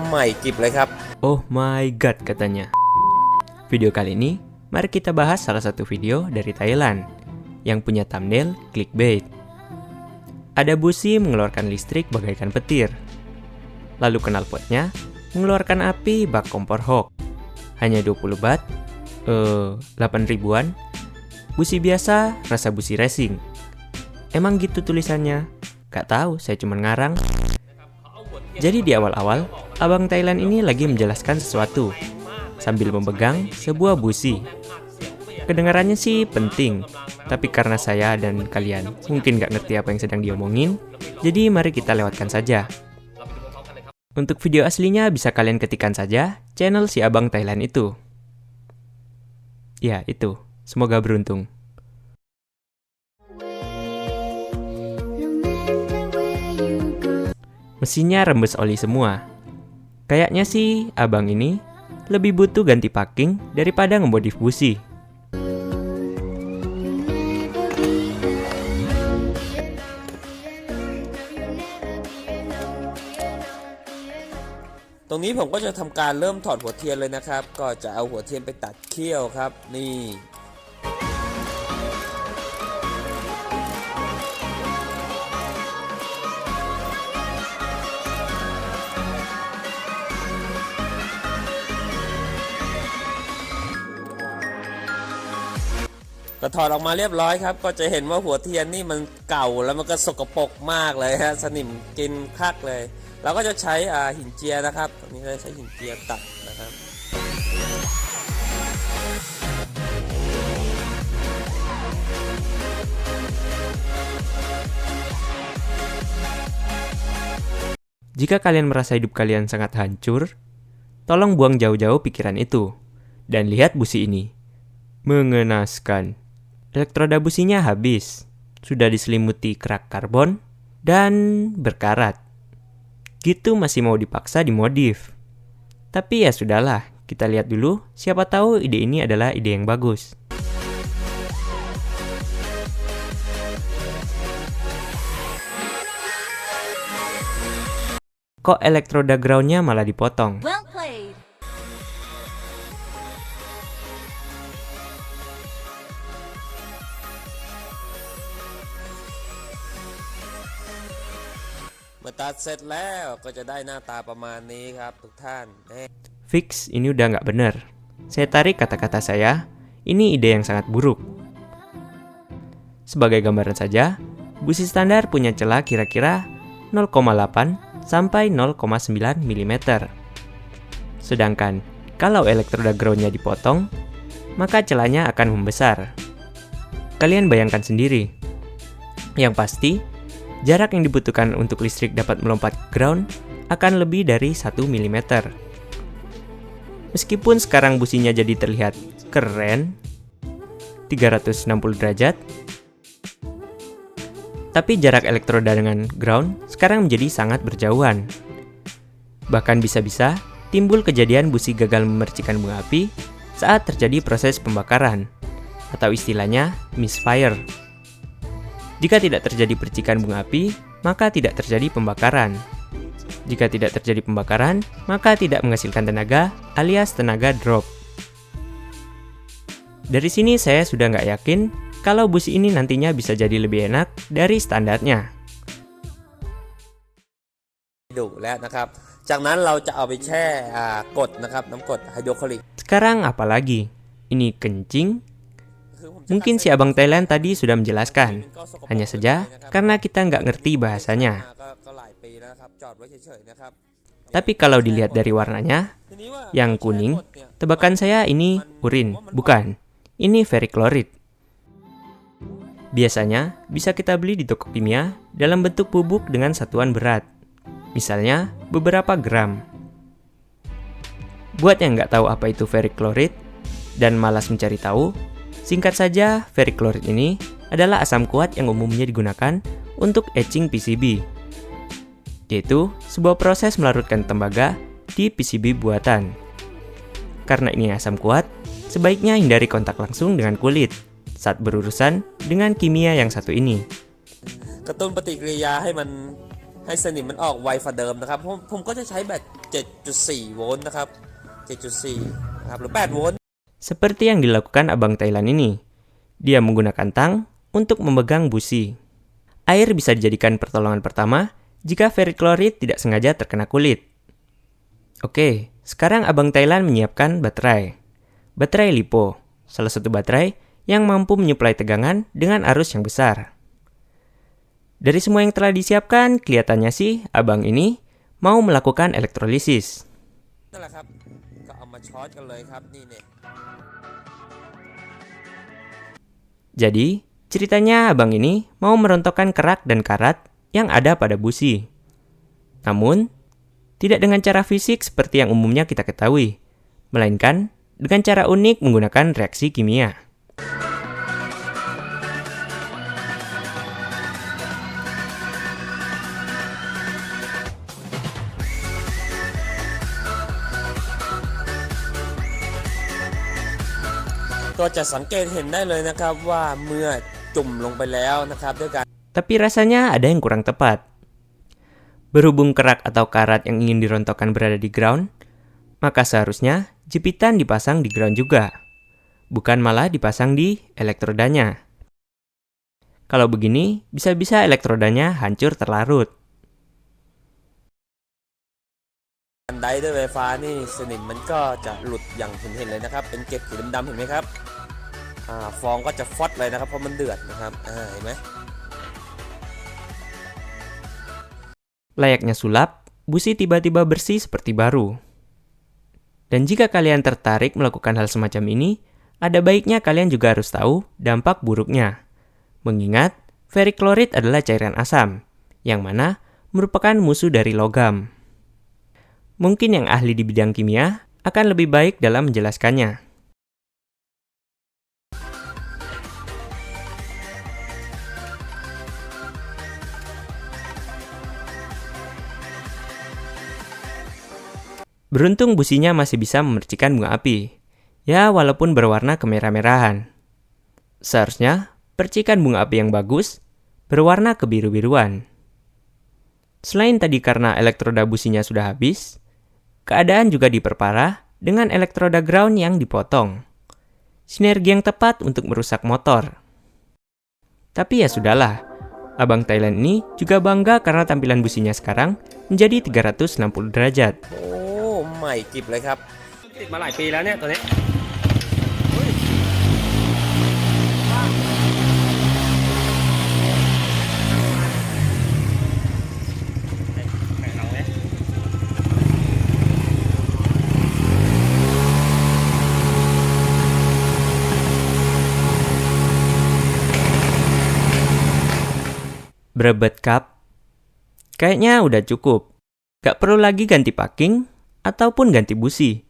ใหม่กริบเลยครับ Oh my god katanya. Video kali ini, mari kita bahas salah satu video dari Thailand yang punya thumbnail clickbait. Ada busi mengeluarkan listrik bagaikan petir. Lalu knalpotnya mengeluarkan api bak kompor hok. Hanya 20 baht, 8 ribuan. Busi biasa, rasa busi racing. Emang gitu tulisannya? Gak tahu, saya cuma ngarang. Jadi di awal-awal, abang Thailand ini lagi menjelaskan sesuatu sambil memegang sebuah busi. Kedengarannya sih penting, tapi karena saya dan kalian mungkin gak ngerti apa yang sedang diomongin, jadi mari kita lewatkan saja. Untuk video aslinya bisa kalian ketikkan saja channel si abang Thailand itu. Ya, itu. Semoga beruntung. Mesinnya rembes oli semua. Kayaknya sih abang ini lebih butuh ganti packing daripada ngemodif busi. Tongนี้ผมก็จะทำการเริ่มถอดหัวเทียนเลยนะครับ ก็จะเอาหัวเทียนไปตัดเขี้ยวครับ นี่ ก็ถอดออกมาเรียบร้อยครับ ก็จะเห็นว่าหัวเทียนนี่มันเก่าแล้วมันก็สกปรกมากเลยฮะ สนิมกินคักเลย เราก็จะใช้หินเจียนะครับตรงนี้เราใช้หินเจียตัดนะครับ Jika kalian merasa hidup kalian sangat hancur, tolong buang jauh-jauh pikiran itu. Dan lihat busi ini. Mengenaskan. Elektroda businya habis. Sudah diselimuti kerak karbon dan berkarat. Gitu masih mau dipaksa dimodif. Tapi ya sudahlah, kita lihat dulu, siapa tahu ide ini adalah ide yang bagus. Kok elektroda groundnya malah dipotong? Well played. Taat เสร็จแล้วก็จะได้หน้าตาประมาณนี้ครับทุกท่าน Fix, ini udah nggak bener. Saya tarik kata-kata saya, ini ide yang sangat buruk. Sebagai gambaran saja, busi standar punya celah kira-kira 0,8 sampai 0,9 mm. Sedangkan, kalau elektroda groundnya dipotong, maka celahnya akan membesar. Kalian bayangkan sendiri. Yang pasti, jarak yang dibutuhkan untuk listrik dapat melompat ke ground akan lebih dari 1 mm. Meskipun sekarang businya jadi terlihat keren, 360 derajat, tapi jarak elektroda dengan ground sekarang menjadi sangat berjauhan. Bahkan bisa-bisa timbul kejadian busi gagal memercikan bunga api saat terjadi proses pembakaran, atau istilahnya misfire. Jika tidak terjadi percikan bunga api, maka tidak terjadi pembakaran. Jika tidak terjadi pembakaran, maka tidak menghasilkan tenaga alias tenaga drop. Dari sini saya sudah nggak yakin kalau busi ini nantinya bisa jadi lebih enak dari standarnya. ดูแล้วนะครับ จากนั้นเราจะเอาไปแช่กรดนะครับน้ำกรดไฮโดรคลอริก Sekarang apa lagi? Ini kencing? Mungkin si abang Thailand tadi sudah menjelaskan. Hanya saja karena kita nggak ngerti bahasanya. Tapi kalau dilihat dari warnanya, yang kuning, tebakan saya ini urin, bukan. Ini ferrichloride. Biasanya bisa kita beli di toko kimia dalam bentuk bubuk dengan satuan berat. Misalnya beberapa gram. Buat yang nggak tahu apa itu ferrichloride dan malas mencari tahu, singkat saja, ferrichloride ini adalah asam kuat yang umumnya digunakan untuk etching PCB. Yaitu sebuah proses melarutkan tembaga di PCB buatan. Karena ini asam kuat, sebaiknya hindari kontak langsung dengan kulit saat berurusan dengan kimia yang satu ini. กระตุ้นปฏิกิริยาให้มัน ให้สนิมมันออกไวกว่าเดิมนะครับผมก็จะใช้แบต 7.4 โวลต์นะครับ 7.4 นะครับหรือ 8 โวลต์ Seperti yang dilakukan abang Thailand ini. Dia menggunakan tang untuk memegang busi. Air bisa dijadikan pertolongan pertama jika ferriklorid tidak sengaja terkena kulit. Oke, sekarang abang Thailand menyiapkan baterai. Baterai LiPo, salah satu baterai yang mampu menyuplai tegangan dengan arus yang besar. Dari semua yang telah disiapkan, kelihatannya sih abang ini mau melakukan elektrolisis. นั่นแหละครับก็เอามาช็อตกันเลยครับนี่เนี่ย Jadi, ceritanya abang ini mau merontokkan kerak dan karat yang ada pada busi. Namun, tidak dengan cara fisik seperti yang umumnya kita ketahui, melainkan dengan cara unik menggunakan reaksi kimia.ก็จะสังเกตเห็นได้เลยนะครับว่าเมื่อจุ่มลงไปแล้วนะครับด้วยการ Tapi rasanya ada yang kurang tepat. Berhubung kerak atau karat yang ingin dirontokkan berada di ground, maka seharusnya jepitan dipasang di ground juga, bukan malah dipasang di elektrodanya. Kalau begini, bisa-bisa elektrodanya hancur terlarut. บันไดด้วยไฟฟ้านี่สนิมมันก็จะหลุดอย่างเห็นเลยนะครับเป็นเกล็ดสีดำๆเห็นไหมครับฟองก็จะฟอดเลยนะครับเพราะมันเดือดนะครับเห็นไหม Layaknya sulap, busi tiba-tiba bersih seperti baru. Dan jika kalian tertarik melakukan hal semacam ini, ada baiknya kalian juga harus tahu dampak buruknya. Mengingat, ferriklorid adalah cairan asam, yang mana merupakan musuh dari logam. Mungkin yang ahli di bidang kimia akan lebih baik dalam menjelaskannya. Beruntung businya masih bisa memercikan bunga api. Ya, walaupun berwarna kemerah-merahan. Seharusnya, percikan bunga api yang bagus berwarna kebiru-biruan. Selain tadi karena elektroda businya sudah habis, keadaan juga diperparah dengan elektroda ground yang dipotong. Sinergi yang tepat untuk merusak motor. Tapi ya sudahlah, abang Thailand ini juga bangga karena tampilan businya sekarang menjadi 360 derajat. ใหม่กริบเลยครับติดมาหลายปีแล้วเนี่ยตัวนี้ไหนลองเนี่ย Berebet kap? Kayaknya udah cukup. Gak perlu lagi ganti packing ataupun ganti busi.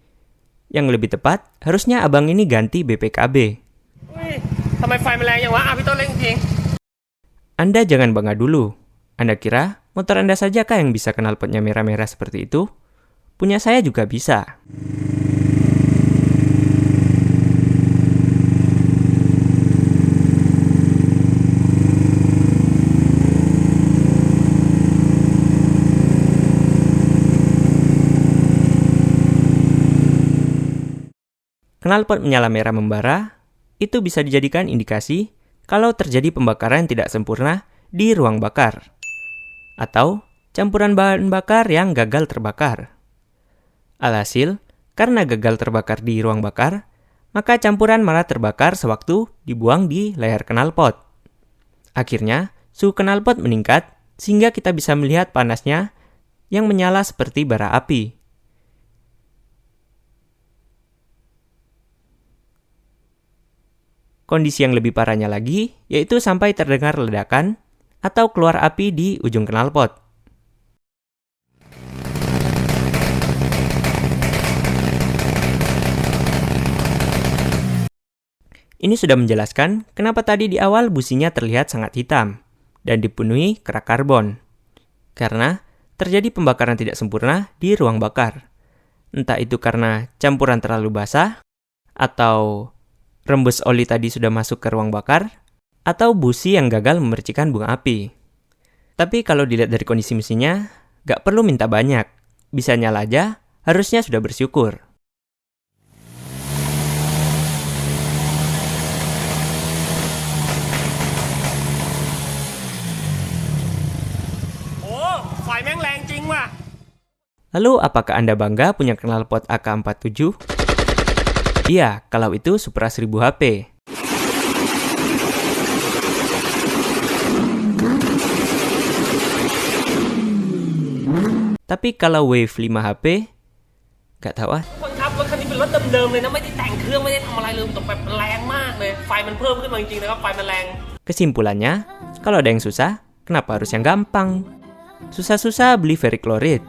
Yang lebih tepat, harusnya abang ini ganti BPKB. Anda jangan bangga dulu. Anda kira motor Anda saja kah yang bisa knalpotnya merah-merah seperti itu? Punya saya juga bisa. Knalpot menyala merah membara, itu bisa dijadikan indikasi kalau terjadi pembakaran tidak sempurna di ruang bakar, atau campuran bahan bakar yang gagal terbakar. Alhasil, karena gagal terbakar di ruang bakar, maka campuran malah terbakar sewaktu dibuang di layar knalpot. Akhirnya, suhu knalpot meningkat sehingga kita bisa melihat panasnya yang menyala seperti bara api. Kondisi yang lebih parahnya lagi, yaitu sampai terdengar ledakan atau keluar api di ujung knalpot. Ini sudah menjelaskan kenapa tadi di awal businya terlihat sangat hitam dan dipenuhi kerak karbon. Karena terjadi pembakaran tidak sempurna di ruang bakar. Entah itu karena campuran terlalu basah, atau rembes oli tadi sudah masuk ke ruang bakar, atau busi yang gagal memercikan bunga api. Tapi kalau dilihat dari kondisi mesinnya, gak perlu minta banyak. Bisa nyala aja, harusnya sudah bersyukur. Oh, ไฟแม่งแรงจริงว่ะ Lalu, apakah Anda bangga punya knalpot AK47? Iya, kalau itu Supra 1000 HP. Tapi kalau Wave 5 HP, gak tahu ah. คนครับรถคันนี้เป็นรถเดิมๆเลยนะไม่ได้แต่งเครื่องไม่ได้ทำอะไรเลยแต่แบบแรงมากเลยไฟมันเพิ่มขึ้นมาจริงๆนะครับไฟมันแรง Kesimpulannya, kalau ada yang susah, kenapa harus yang gampang? Susah-susah beli ferrichloride,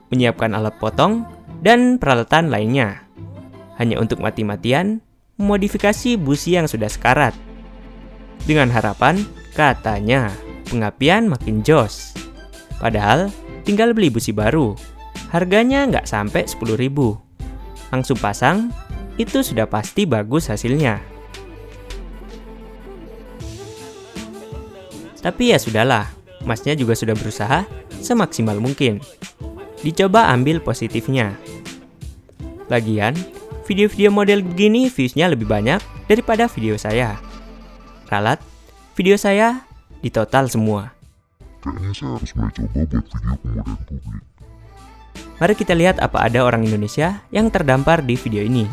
menyiapkan alat potong, dan peralatan lainnya. Hanya untuk mati-matian, memodifikasi busi yang sudah sekarat. Dengan harapan, katanya, pengapian makin jos. Padahal, tinggal beli busi baru. Harganya nggak sampai 10.000. Langsung pasang, itu sudah pasti bagus hasilnya. Tapi ya sudahlah, Masnya juga sudah berusaha semaksimal mungkin. Dicoba ambil positifnya. Lagian, video-video model begini viewsnya lebih banyak daripada video saya. Ralat, video saya ditotal semua. Kayaknya saya harus mulai coba buat video kemudian publik. Mari kita lihat apa ada orang Indonesia yang terdampar di video ini.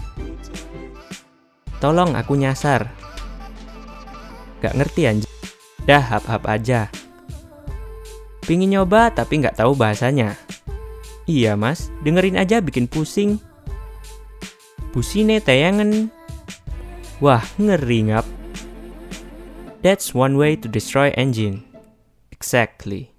Tolong aku nyasar. Gak ngerti anjir. Dah hap-hap aja. Pingin nyoba tapi gak tahu bahasanya. Iya mas, dengerin aja bikin pusing. Pusine tayangan. Wah, ngeri ngap. That's one way to destroy engine. Exactly.